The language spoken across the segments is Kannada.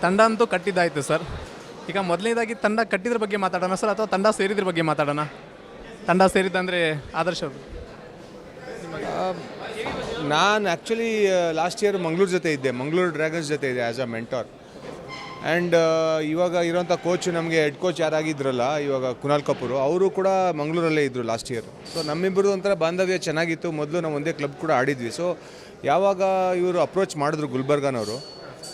ತಂಡ ಅಂತೂ ಕಟ್ಟಿದ್ದಾಯಿತು ಸರ್. ಈಗ ಮೊದಲನೇದಾಗಿ ತಂಡ ಕಟ್ಟಿದ್ರ ಬಗ್ಗೆ ಮಾತಾಡೋಣ ಸರ್, ಅಥವಾ ತಂಡ ಸೇರಿದ್ರ ಬಗ್ಗೆ ಮಾತಾಡೋಣ? ತಂಡ ಸೇರಿದ್ದಂದರೆ ಆದರ್ಶ ಅವರು. ನಾನು ಆ್ಯಕ್ಚುಲಿ ಲಾಸ್ಟ್ ಇಯರ್ ಮಂಗಳೂರು ಜೊತೆ ಇದ್ದೆ, ಮಂಗಳೂರು ಡ್ರ್ಯಾಗನ್ಸ್ ಜೊತೆ ಇದೆ ಆ್ಯಸ್ ಅ ಮೆಂಟಾರ್. ಆ್ಯಂಡ್ ಇವಾಗ ಇರೋಂಥ ಕೋಚ್ ನಮಗೆ ಹೆಡ್ ಕೋಚ್ ಯಾರಾಗಿದ್ರಲ್ಲ ಇವಾಗ ಕುನಾಲ್ ಕಪೂರು, ಅವರು ಕೂಡ ಮಂಗಳೂರಲ್ಲೇ ಇದ್ದರು ಲಾಸ್ಟ್ ಇಯರ್. ಸೊ ನಮ್ಮಿಬ್ಬರದು ಒಂಥರ ಬಾಂಧವ್ಯ ಚೆನ್ನಾಗಿತ್ತು. ಮೊದಲು ನಾವು ಒಂದೇ ಕ್ಲಬ್ ಕೂಡ ಆಡಿದ್ವಿ. ಸೊ ಯಾವಾಗ ಇವರು ಅಪ್ರೋಚ್ ಮಾಡಿದ್ರು ಗುಲ್ಬರ್ಗನವರು,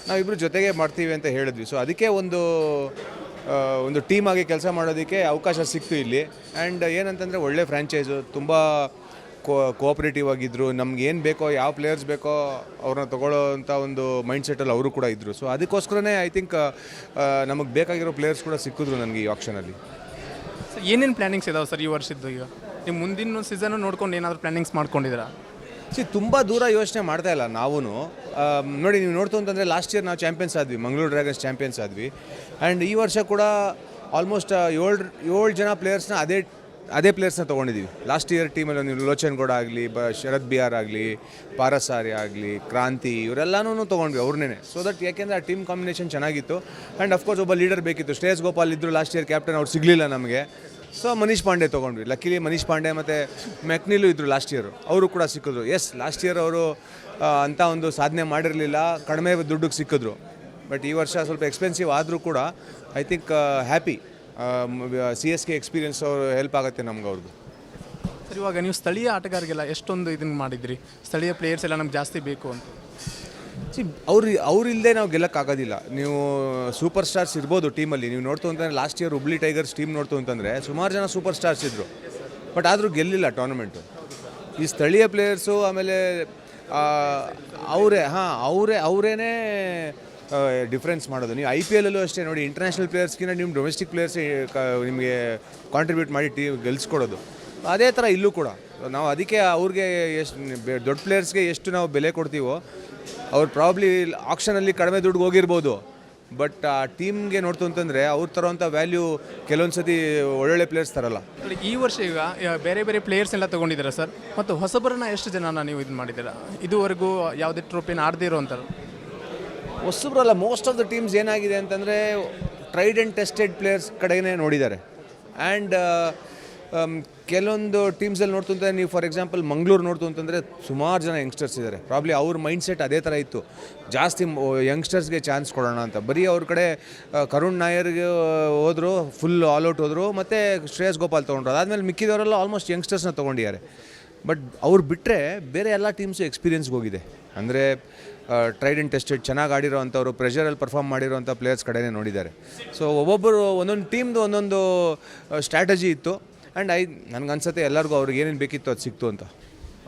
ನಾವಿಬ್ಬರು ಜೊತೆಗೆ ಮಾಡ್ತೀವಿ ಅಂತ ಹೇಳಿದ್ವಿ. ಸೊ ಅದಕ್ಕೆ ಒಂದು ಟೀಮ್ ಆಗಿ ಕೆಲಸ ಮಾಡೋದಕ್ಕೆ ಅವಕಾಶ ಸಿಕ್ತು ಇಲ್ಲಿ. ಆ್ಯಂಡ್ ಏನಂತಂದರೆ ಒಳ್ಳೆ ಫ್ರ್ಯಾಂಚೈಸು, ತುಂಬ ಕೋಆಪ್ರೇಟಿವ್ ಆಗಿದ್ದರು. ನಮ್ಗೆ ಏನು ಬೇಕೋ, ಯಾವ ಪ್ಲೇಯರ್ಸ್ ಬೇಕೋ ಅವ್ರನ್ನ ತೊಗೊಳ್ಳೋವಂಥ ಒಂದು ಮೈಂಡ್ಸೆಟ್ಟಲ್ಲಿ ಅವರು ಕೂಡ ಇದ್ದರು. ಸೊ ಅದಕ್ಕೋಸ್ಕರನೇ ಐ ಥಿಂಕ್ ನಮಗೆ ಬೇಕಾಗಿರೋ ಪ್ಲೇಯರ್ಸ್ ಕೂಡ ಸಿಕ್ಕಿದ್ರು ನನಗೆ ಈ ಆಕ್ಷನಲ್ಲಿ. ಸರ್ ಏನೇನು ಪ್ಲ್ಯಾನಿಂಗ್ಸ್ ಇದಾವೆ ಸರ್ ಈ ವರ್ಷದ್ದು? ಈಗ ನೀವು ಮುಂದಿನ ಸೀಸನ್ನು ನೋಡ್ಕೊಂಡು ಏನಾದರೂ ಪ್ಲ್ಯಾನಿಂಗ್ಸ್ ಮಾಡ್ಕೊಂಡಿದ್ದೀರಾ? ತುಂಬ ದೂರ ಯೋಚನೆ ಮಾಡ್ತಾ ಇಲ್ಲ ನಾವು. ನೋಡಿ, ನೀವು ನೋಡ್ತು ಅಂತಂದರೆ ಲಾಸ್ಟ್ ಇಯರ್ ನಾವು ಚಾಂಪಿಯನ್ಸ್ ಆದ್ವಿ, ಮಂಗಳೂರು ಡ್ರ್ಯಾಗನ್ಸ್ ಚಾಂಪಿಯನ್ಸ್ ಆದ್ವಿ. ಆ್ಯಂಡ್ ಈ ವರ್ಷ ಕೂಡ ಆಲ್ಮೋಸ್ಟ್ ಏಳು ಜನ ಪ್ಲೇಯರ್ಸ್ನ ಅದೇ ಪ್ಲೇಯರ್ಸ್ನ ತೊಗೊಂಡಿದ್ದೀವಿ. ಲಾಸ್ಟ್ ಇಯರ್ ಟೀಮಲ್ಲಿ ನೀವು ಲೋಚನ್ ಗೌಡ ಆಗಲಿ, ಶರದ್ ಬಿಹಾರ್ ಆಗಲಿ, ಪಾರಸಾರಿ ಆಗಲಿ, ಕ್ರಾಂತಿ, ಇವರೆಲ್ಲನೂ ತೊಗೊಂಡ್ವಿ ಅವ್ರನ್ನೇ. ಸೊ ದಟ್ ಯಾಕೆಂದರೆ ಆ ಟೀಮ್ ಕಾಂಬಿನೇಷನ್ ಚೆನ್ನಾಗಿತ್ತು. ಆ್ಯಂಡ್ ಅಫ್ಕೋರ್ಸ್ ಒಬ್ಬ ಲೀಡರ್ ಬೇಕಿತ್ತು. ಶ್ರೇಯಸ್ ಗೋಪಾಲ್ ಇದ್ದರು ಲಾಸ್ಟ್ ಇಯರ್ ಕ್ಯಾಪ್ಟನ್, ಅವ್ರು ಸಿಗಲಿಲ್ಲ ನಮಗೆ. ಸೊ ಮನೀಶ್ ಪಾಂಡೆ ತೊಗೊಂಡ್ವಿ. ಲಕ್ಕಿಲಿ ಮನೀಶ್ ಪಾಂಡೆ ಮತ್ತು ಮೆಕ್ನಿಲು ಇದ್ದರು ಲಾಸ್ಟ್ ಇಯರು, ಅವರು ಕೂಡ ಸಿಕ್ಕಿದ್ರು. ಎಸ್, ಲಾಸ್ಟ್ ಇಯರ್ ಅವರು ಅಂಥ ಒಂದು ಸಾಧನೆ ಮಾಡಿರಲಿಲ್ಲ, ಕಡಿಮೆ ದುಡ್ಡಿಗೆ ಸಿಕ್ಕಿದ್ರು. ಬಟ್ ಈ ವರ್ಷ ಸ್ವಲ್ಪ ಎಕ್ಸ್ಪೆನ್ಸಿವ್ ಆದರೂ ಕೂಡ I think happy. CSK experience ಅವರು ಹೆಲ್ಪ್ ಆಗುತ್ತೆ ನಮ್ಗೆ ಅವ್ರದ್ದು. ಸರ್ ಇವಾಗ ನೀವು ಸ್ಥಳೀಯ ಆಟಗಾರರಿಗೆಲ್ಲ ಎಷ್ಟೊಂದು ಇದನ್ನು ಮಾಡಿದ್ರಿ, ಸ್ಥಳೀಯ ಪ್ಲೇಯರ್ಸ್ ಎಲ್ಲ ನಮ್ಗೆ ಜಾಸ್ತಿ ಬೇಕು ಅಂತ. ಅವ್ರಿಲ್ಲದೆ ನಾವು ಗೆಲ್ಲಕ್ಕಾಗೋದಿಲ್ಲ. ನೀವು ಸೂಪರ್ ಸ್ಟಾರ್ಸ್ ಇರ್ಬೋದು ಟೀಮಲ್ಲಿ. ನೀವು ನೋಡ್ತು ಅಂತಂದರೆ last year Hubli tigers team ನೋಡ್ತು ಅಂತಂದರೆ ಸುಮಾರು ಜನ ಸೂಪರ್ ಸ್ಟಾರ್ಸ್ ಇದ್ದರು, ಬಟ್ ಆದರೂ ಗೆಲ್ಲಿಲ್ಲ ಟೂರ್ನಮೆಂಟು. ಈ ಸ್ಥಳೀಯ ಪ್ಲೇಯರ್ಸು ಆಮೇಲೆ ಅವರೇನೇ ಡಿಫ್ರೆನ್ಸ್ ಮಾಡೋದು. ನೀವು IPL ಅಲ್ಲೂ ಅಷ್ಟೇ ನೋಡಿ, ಇಂಟರ್ನ್ಯಾಷನಲ್ ಪ್ಲೇಯರ್ಸ್ಗಿಂತ ನಿಮ್ಮ ಡೊಮೆಸ್ಟಿಕ್ ಪ್ಲೇಯರ್ಸ್ ನಿಮಗೆ ಕಾಂಟ್ರಿಬ್ಯೂಟ್ ಮಾಡಿ ಟೀಮ್ ಗೆಲ್ಲಿಸ್ಕೊಡೋದು. ಅದೇ ಥರ ಇಲ್ಲೂ ಕೂಡ ನಾವು ಅದಕ್ಕೆ ಅವ್ರಿಗೆ ಎಷ್ಟು ದೊಡ್ಡ ಪ್ಲೇಯರ್ಸ್ಗೆ ಎಷ್ಟು ನಾವು ಬೆಲೆ ಕೊಡ್ತೀವೋ, ಅವ್ರು ಪ್ರಾಬ್ಲಿ ಆಕ್ಷನಲ್ಲಿ ಕಡಿಮೆ ದುಡ್ಡು ಹೋಗಿರ್ಬೋದು, ಬಟ್ ಆ ಟೀಮ್ಗೆ ನೋಡ್ತು ಅಂತಂದರೆ ಅವ್ರು ತರೋವಂಥ ವ್ಯಾಲ್ಯೂ ಕೆಲವೊಂದು ಸತಿ ಒಳ್ಳೊಳ್ಳೆ ಪ್ಲೇಯರ್ಸ್ ತರಲ್ಲ. ಈ ವರ್ಷ ಈಗ ಬೇರೆ ಬೇರೆ ಪ್ಲೇಯರ್ಸ್ ಎಲ್ಲ ತೊಗೊಂಡಿದ್ದೀರಾ ಸರ್, ಮತ್ತು ಹೊಸಬರನ್ನ ಎಷ್ಟು ಜನನ ನೀವು ಇದು ಮಾಡಿದ್ದೀರಾ? ಇದುವರೆಗೂ ಯಾವುದೇ ಟ್ರೋಫಿನ ಆಡದೇ ಇರೋವಂಥವ್ರು ಹೊಸಬ್ರಲ್ಲ. ಮೋಸ್ಟ್ ಆಫ್ ದ ಟೀಮ್ಸ್ ಏನಾಗಿದೆ ಅಂತಂದರೆ ಟ್ರೈಡ್ ಆ್ಯಂಡ್ ಟೆಸ್ಟೆಡ್ ಪ್ಲೇಯರ್ಸ್ ಕಡೆಗೇ ನೋಡಿದ್ದಾರೆ. ಆ್ಯಂಡ್ ಕೆಲವೊಂದು ಟೀಮ್ಸಲ್ಲಿ ನೋಡ್ತು ಅಂತಂದರೆ ನೀವು ಫಾರ್ ಎಕ್ಸಾಂಪಲ್ ಮಂಗಳೂರು ನೋಡ್ತು ಅಂತಂದರೆ ಸುಮಾರು ಜನ ಯಂಗ್ಸ್ಟರ್ಸ್ ಇದ್ದಾರೆ. ಪ್ರಾಬ್ಲಿ ಅವ್ರ ಮೈಂಡ್ಸೆಟ್ ಅದೇ ಥರ ಇತ್ತು, ಜಾಸ್ತಿ ಯಂಗ್ಸ್ಟರ್ಸ್ಗೆ ಚಾನ್ಸ್ ಕೊಡೋಣ ಅಂತ. ಬರೀ ಅವ್ರ ಕಡೆ ಕರುಣ್ ನಾಯರ್ಗೆ ಹೋದರು, ಫುಲ್ ಆಲ್ಔಟ್ ಹೋದರು, ಮತ್ತು ಶ್ರೇಯಸ್ ಗೋಪಾಲ್ ತೊಗೊಂಡ್ರು. ಅದಾದಮೇಲೆ ಮಿಕ್ಕಿದವರೆಲ್ಲ ಆಲ್ಮೋಸ್ಟ್ ಯಂಗ್ಸ್ಟರ್ಸ್ನ ತೊಗೊಂಡಿದ್ದಾರೆ. ಬಟ್ ಅವ್ರು ಬಿಟ್ಟರೆ ಬೇರೆ ಎಲ್ಲ ಟೀಮ್ಸು ಎಕ್ಸ್ಪೀರಿಯನ್ಸ್ಗೆ ಹೋಗಿದೆ. ಅಂದರೆ ಟ್ರೈಡ್ ಆ್ಯಂಡ್ ಟೆಸ್ಟೆಡ್ ಚೆನ್ನಾಗಿ ಆಡಿರೋ ಅಂಥವ್ರು, ಪ್ರೆಷರಲ್ಲಿ ಪರ್ಫಾರ್ಮ್ ಮಾಡಿರೋಂಥ ಪ್ಲೇಯರ್ಸ್ ಕಡೆನೇ ನೋಡಿದ್ದಾರೆ. ಸೊ ಒಬ್ಬೊಬ್ಬರು ಒಂದೊಂದು ಟೀಮ್ದು ಒಂದೊಂದು ಸ್ಟ್ರಾಟಜಿ ಇತ್ತು. ಆ್ಯಂಡ್ ನನಗನ್ಸುತ್ತೆ ಎಲ್ಲರಿಗೂ ಅವ್ರಿಗೆ ಏನೇನು ಬೇಕಿತ್ತು ಅದು ಸಿಕ್ತು ಅಂತ.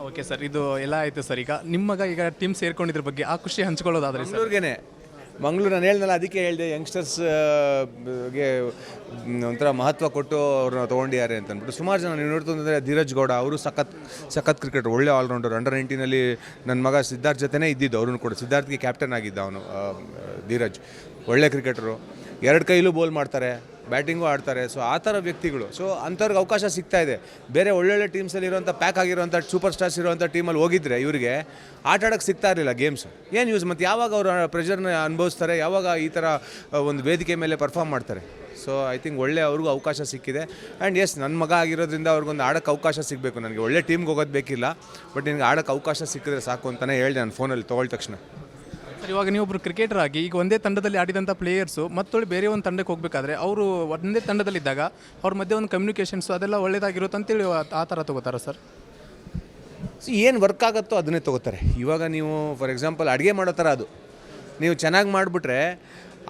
ಓಕೆ ಸರ್, ಇದು ಎಲ್ಲ ಆಯಿತು ಸರ್. ಈಗ ನಿಮ್ಮಗ ಈಗ ಟೀಮ್ ಸೇರ್ಕೊಂಡಿದ್ರ ಬಗ್ಗೆ ಆ ಖುಷಿ ಹಂಚ್ಕೊಳ್ಳೋದಾದ್ರೆ ಮಂಗಳೂರು ನಾನು ಹೇಳ್ದಲ್ಲ, ಅದಕ್ಕೆ ಹೇಳಿದೆ ಯಂಗ್ಸ್ಟರ್ಸ್ಗೆ ಒಂಥರ ಮಹತ್ವ ಕೊಟ್ಟು ಅವ್ರನ್ನ ತೊಗೊಂಡಿದ್ದಾರೆ ಅಂತ ಅಂದ್ಬಿಟ್ಟು. ಸುಮಾರು ಜನ ನೀವು ನೋಡ್ತು ಅಂದರೆ ಧೀರಜ್ ಗೌಡ ಅವರು ಸಖತ್ ಕ್ರಿಕೆಟರ್, ಒಳ್ಳೆ ಆಲ್ರೌಂಡರ್. ಅಂಡರ್ 19ನಲ್ಲಿ ನನ್ನ ಮಗ ಸಿದ್ಧಾರ್ಥ್ ಜೊತೆನೇ ಇದ್ದಿದ್ದು, ಅವ್ರನ್ನು ಕೂಡ ಸಿದ್ಧಾರ್ಥ್ಗೆ ಕ್ಯಾಪ್ಟನ್ ಆಗಿದ್ದ ಅವನು. ಧೀರಜ್ ಒಳ್ಳೆ ಕ್ರಿಕೆಟರು, 2 ಕೈಲೂ ಬೋಲ್ ಮಾಡ್ತಾರೆ, ಬ್ಯಾಟಿಂಗು ಆಡ್ತಾರೆ. ಸೊ ಆ ಥರ ವ್ಯಕ್ತಿಗಳು. ಸೊ ಅಂಥವ್ರಿಗೆ ಅವಕಾಶ ಸಿಗ್ತಾ ಇದೆ. ಬೇರೆ ಒಳ್ಳೊಳ್ಳೆ ಟೀಮ್ಸಲ್ಲಿ ಇರೋಂಥ ಪ್ಯಾಕ್ ಆಗಿರೋಂಥ ಸೂಪರ್ ಸ್ಟಾರ್ಸ್ ಇರೋಂಥ ಟೀಮಲ್ಲಿ ಹೋಗಿದ್ರೆ ಇವರಿಗೆ ಆಟ ಆಡೋಕ್ಕೆ ಸಿಗ್ತಾ ಇರಲಿಲ್ಲ ಗೇಮ್ಸ್. ಏನು ಯೂಸ್? ಮತ್ತು ಯಾವಾಗ ಅವರು ಪ್ರೆಷರ್ನ ಅನುಭವಿಸ್ತಾರೆ, ಯಾವಾಗ ಈ ಥರ ಒಂದು ವೇದಿಕೆ ಮೇಲೆ ಪರ್ಫಾರ್ಮ್ ಮಾಡ್ತಾರೆ? ಸೊ ಐ ಥಿಂಕ್ ಒಳ್ಳೆ ಅವ್ರಿಗೂ ಅವಕಾಶ ಸಿಕ್ಕಿದೆ. ಆ್ಯಂಡ್ ಎಸ್, ನನ್ನ ಮಗ ಆಗಿರೋದ್ರಿಂದ ಅವ್ರಿಗೊಂದು ಆಡೋಕ್ಕೆ ಅವಕಾಶ ಸಿಗಬೇಕು. ನನಗೆ ಒಳ್ಳೆ ಟೀಮ್ಗೆ ಹೋಗೋದು ಬೇಕಿಲ್ಲ, ಬಟ್ ನಿನಗೆ ಆಡೋಕ್ಕೆ ಅವಕಾಶ ಸಿಕ್ಕಿದ್ರೆ ಸಾಕು ಅಂತಲೇ ಹೇಳಿದೆ ನಾನು ಫೋನಲ್ಲಿ ತೊಗೊಳ್ಳ ತಕ್ಷಣ. ಸರ್ ಇವಾಗ ನೀವೊಬ್ಬರು ಕ್ರಿಕೆಟರ್ ಆಗಿ ಈಗ ಒಂದೇ ತಂಡದಲ್ಲಿ ಆಡಿದಂಥ ಪ್ಲೇಯರ್ಸು ಮತ್ತೊಳ್ಳೆ ಬೇರೆ ಒಂದು ತಂಡಕ್ಕೆ ಹೋಗಬೇಕಾದ್ರೆ ಅವರು ಒಂದೇ ತಂಡದಲ್ಲಿದ್ದಾಗ ಅವ್ರ ಮಧ್ಯೆ ಒಂದು ಕಮ್ಯುನಿಕೇಷನ್ಸು ಅದೆಲ್ಲ ಒಳ್ಳೇದಾಗಿರುತ್ತೆ ಅಂತೇಳಿ ಆ ಥರ ತೊಗೋತಾರೆ ಸರ್? ಏನು ವರ್ಕ್ ಆಗುತ್ತೋ ಅದನ್ನೇ ತೊಗೋತಾರೆ. ಇವಾಗ ನೀವು ಫಾರ್ ಎಕ್ಸಾಂಪಲ್ ಅಡುಗೆ ಮಾಡೋ ಥರ ಅದು ನೀವು ಚೆನ್ನಾಗಿ ಮಾಡಿಬಿಟ್ರೆ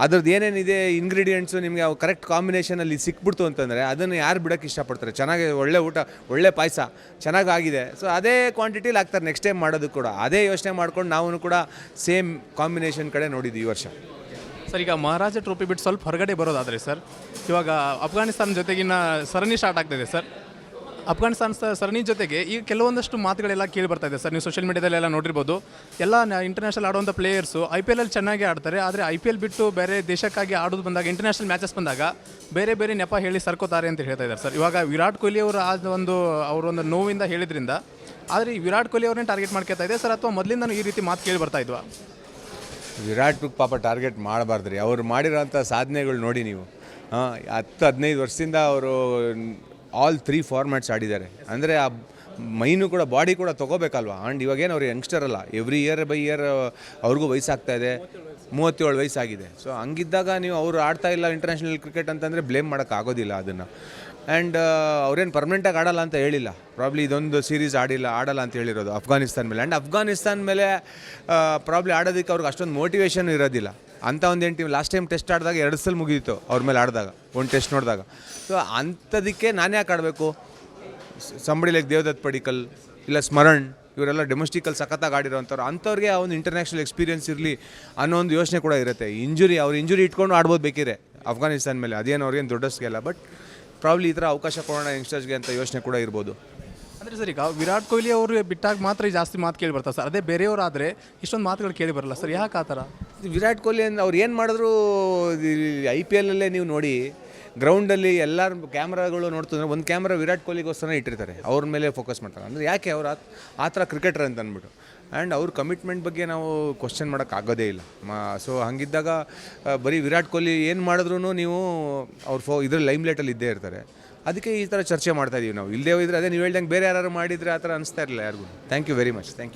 ಅದ್ರದ್ದು ಏನೇನಿದೆ ಇಂಗ್ರೀಡಿಯೆಂಟ್ಸು ನಿಮಗೆ ಅವು ಕರೆಕ್ಟ್ ಕಾಂಬಿನೇಷನಲ್ಲಿ ಸಿಕ್ಬಿಡ್ತು ಅಂತಂದರೆ ಅದನ್ನು ಯಾರು ಬಿಡೋಕ್ಕೆ ಇಷ್ಟಪಡ್ತಾರೆ? ಚೆನ್ನಾಗಿ ಒಳ್ಳೆ ಊಟ, ಒಳ್ಳೆ ಪಾಯಸ ಚೆನ್ನಾಗಾಗಿದೆ, ಸೊ ಅದೇ ಕ್ವಾಂಟಿಟಿಲಿ ಹಾಕ್ತಾರೆ ನೆಕ್ಸ್ಟ್ ಟೈಮ್ ಮಾಡೋದು ಕೂಡ. ಅದೇ ಯೋಚನೆ ಮಾಡ್ಕೊಂಡು ನಾವು ಕೂಡ ಸೇಮ್ ಕಾಂಬಿನೇಷನ್ ಕಡೆ ನೋಡಿದ್ವಿ ಈ ವರ್ಷ. ಸರ್ ಈಗ ಮಹಾರಾಜ ಟ್ರೋಫಿ ಬಿಟ್ಟು ಸ್ವಲ್ಪ ಹೊರಗಡೆ ಬರೋದಾದರೆ ಸರ್, ಇವಾಗ ಅಫ್ಘಾನಿಸ್ತಾನ ಜೊತೆಗಿನ ಸರಣಿ ಸ್ಟಾರ್ಟ್ ಆಗ್ತಾಯಿದೆ ಸರ್. ಅಫ್ಘಾನಿಸ್ತಾನ ಸರಣಿ ಜೊತೆಗೆ ಈಗ ಕೆಲವೊಂದಷ್ಟು ಮಾತುಗಳೆಲ್ಲ ಕೇಳಿ ಬರ್ತಾ ಇದೆ ಸರ್. ನೀವು ಸೋಷಿಯಲ್ ಮೀಡಿಯಾದಲ್ಲೆಲ್ಲ ನೋಡಿರ್ಬೋದು. ಎಲ್ಲ ಇಂಟರ್ನ್ಯಾಷನಲ್ ಆಡುವಂಥ ಪ್ಲೇಯರ್ಸು IPL ಅಲ್ಲಿ ಚೆನ್ನಾಗಿ ಆಡ್ತಾರೆ, ಆದರೆ IPL ಬಿಟ್ಟು ಬೇರೆ ದೇಶಕ್ಕಾಗಿ ಆಡೋದು ಬಂದಾಗ, ಇಂಟರ್ನ್ಯಾಷನಲ್ ಮ್ಯಾಚಸ್ ಬಂದಾಗ ಬೇರೆ ಬೇರೆ ನೆಪ ಹೇಳಿ ಸರ್ಕೋತಾರೆ ಅಂತ ಹೇಳ್ತಾ ಇದ್ದಾರೆ ಸರ್. ಇವಾಗ ವಿರಾಟ್ ಕೊಹ್ಲಿ ಅವರು ಅವರೊಂದು ನೋವಿಂದ ಹೇಳಿದ್ರಿಂದ, ಆದರೆ ವಿರಾಟ್ ಕೊಹ್ಲಿ ಅವ್ರನ್ನೇ ಟಾರ್ಗೆಟ್ ಮಾಡ್ಕೊತಾ ಇದೆ ಸರ್, ಅಥವಾ ಮೊದಲಿಂದ ಈ ರೀತಿ ಮಾತು ಕೇಳಿ ಬರ್ತಾ ಇದ್ವಾ? ವಿರಾಟ್ ಪಾಪ ಟಾರ್ಗೆಟ್ ಮಾಡಬಾರ್ದು ರೀ. ಅವ್ರು ಮಾಡಿರೋಂಥ ಸಾಧನೆಗಳು ನೋಡಿ ನೀವು. 10-15 ವರ್ಷದಿಂದ ಅವರು ಆಲ್ 3 ಫಾರ್ಮ್ಯಾಟ್ಸ್ ಆಡಿದ್ದಾರೆ. ಅಂದರೆ ಆ ಮೈನು ಕೂಡ ಬಾಡಿ ಕೂಡ ತೊಗೋಬೇಕಲ್ವ. ಆ್ಯಂಡ್ ಇವಾಗೇನು ಅವ್ರು ಯಂಗ್ಸ್ಟರ್ ಅಲ್ಲ, ಎವ್ರಿ ಇಯರ್ ಬೈ ಇಯರ್ ಅವ್ರಿಗೂ ವಯಸ್ಸಾಗ್ತಾ ಇದೆ, 37 ವಯಸ್ಸಾಗಿದೆ. ಸೊ ಹಂಗಿದ್ದಾಗ ನೀವು ಅವರು ಆಡ್ತಾ ಇಲ್ಲ ಇಂಟರ್ನ್ಯಾಷನಲ್ ಕ್ರಿಕೆಟ್ ಅಂತಂದರೆ ಬ್ಲೇಮ್ ಮಾಡೋಕ್ಕಾಗೋದಿಲ್ಲ ಅದನ್ನು. ಆ್ಯಂಡ್ ಅವ್ರೇನು ಪರ್ಮನೆಂಟಾಗಿ ಆಡಲ್ಲ ಅಂತ ಹೇಳಿಲ್ಲ, ಪ್ರಾಬ್ಲಿ ಇದೊಂದು ಸೀರೀಸ್ ಆಡಲ್ಲ ಅಂತ ಹೇಳಿರೋದು ಅಫ್ಘಾನಿಸ್ತಾನ ಮೇಲೆ. ಆ್ಯಂಡ್ ಅಫ್ಘಾನಿಸ್ತಾನ ಮೇಲೆ ಪ್ರಾಬ್ಲಿ ಆಡೋದಕ್ಕೆ ಅವ್ರಿಗೆ ಅಷ್ಟೊಂದು ಮೋಟಿವೇಶನ್ ಇರೋದಿಲ್ಲ. ಅಂಥ ಒಂದು ಏನು ಟೀಮ್ ಲಾಸ್ಟ್ ಟೈಮ್ ಟೆಸ್ಟ್ ಆಡಿದಾಗ 2 ಸಲ ಮುಗೀತು ಅವ್ರ ಮೇಲೆ ಆಡಿದಾಗ, ಒಂದು ಟೆಸ್ಟ್ ನೋಡಿದಾಗ. ಸೊ ಅಂಥದಕ್ಕೆ ನಾನು ಯಾಕೆ ಆಡಬೇಕು? ಸಂಬಡಿ ಲೈಕ್ ದೇವದತ್ ಪಡಿಕಲ್ ಇಲ್ಲ ಸ್ಮರಣ್, ಇವರೆಲ್ಲ ಡೊಮೆಸ್ಟಿಕಲ್ಲಿ ಸಖತ್ತಾಗಿ ಆಡಿರೋಂಥವ್ರು. ಅಂಥವ್ರಿಗೆ ಆ ಒಂದು ಇಂಟರ್ನ್ಯಾಷನಲ್ ಎಕ್ಸ್ಪೀರಿಯನ್ಸ್ ಇರಲಿ ಅನ್ನೋ ಒಂದು ಯೋಚನೆ ಕೂಡ ಇರುತ್ತೆ. ಅವ್ರು ಇಂಜುರಿ ಇಟ್ಕೊಂಡು ಆಡ್ಬೋದು ಬೇಕಿದ್ರೆ ಅಫ್ಘಾನಿಸ್ತಾನ ಮೇಲೆ, ಅದೇನು ಅವ್ರಿಗೇನು ದೊಡ್ಡಸ್ಗೆಲ್ಲ. ಬಟ್ ಪ್ರಾಬ್ಲಿ ಈ ಥರ ಅವಕಾಶ ಕೊಡೋಣ ಯಂಗ್ಸ್ಟರ್ಸ್ಗೆ ಅಂತ ಯೋಚನೆ ಕೂಡ ಇರ್ಬೋದು. ಅಂದರೆ ಸರ್ ಈಗ ವಿರಾಟ್ ಕೊಹ್ಲಿ ಅವರು ಬಿಟ್ಟಾಗ ಮಾತ್ರ ಜಾಸ್ತಿ ಮಾತು ಕೇಳಿ ಬರ್ತಾರೆ ಸರ್. ಅದೇ ಬೇರೆಯವರಾದರೆ ಇಷ್ಟೊಂದು ಮಾತುಗಳು ಕೇಳಿ ಬರಲ್ಲ ಸರ್, ಯಾಕೆ ಆ ಥರ? ವಿರಾಟ್ ಕೊಹ್ಲಿ ಅವ್ರು ಏನು ಮಾಡಿದ್ರು IPL ಅಲ್ಲೇ ನೀವು ನೋಡಿ, ಗ್ರೌಂಡಲ್ಲಿ ಎಲ್ಲರ ಕ್ಯಾಮ್ರಾಗಳು ನೋಡ್ತಿದ್ರೆ ಒಂದು ಕ್ಯಾಮ್ರಾ ವಿರಾಟ್ ಕೊಹ್ಲಿಗೋಸ್ಕರ ಇಟ್ಟಿರ್ತಾರೆ, ಅವ್ರ ಮೇಲೆ ಫೋಕಸ್ ಮಾಡ್ತಾರೆ. ಅಂದರೆ ಯಾಕೆ ಅವ್ರು ಆ ಥರ ಕ್ರಿಕೆಟರ್ ಅಂತ ಅಂದ್ಬಿಟ್ಟು. ಆ್ಯಂಡ್ ಅವ್ರ ಕಮಿಟ್ಮೆಂಟ್ ಬಗ್ಗೆ ನಾವು ಕ್ವಶನ್ ಮಾಡೋಕ್ಕಾಗೋದೇ ಇಲ್ಲ. ಸೊ ಹಂಗಿದ್ದಾಗ ಬರೀ ವಿರಾಟ್ ಕೊಹ್ಲಿ ಏನು ಮಾಡಿದ್ರು ನೀವು ಅವ್ರು ಇದ್ರಲ್ಲಿ ಲೈಮ್ಲೈಟಲ್ಲಿ ಇದ್ದೇ ಇರ್ತಾರೆ. ಅದಕ್ಕೆ ಈ ಥರ ಚರ್ಚೆ ಮಾಡ್ತಾ ಇದೀವಿ ನಾವು. ಇಲ್ಲದೇ ಹೋಗಿದ್ರೆ ಅದೇ ನೀವು ಹೇಳ್ದಂಗೆ ಬೇರೆ ಯಾರು ಮಾಡಿದರೆ ಆ ಥರ ಅನಿಸ್ತಾ ಇರಲಿಲ್ಲ ಯಾರಿಗೂ. Thank you very much. Thank you.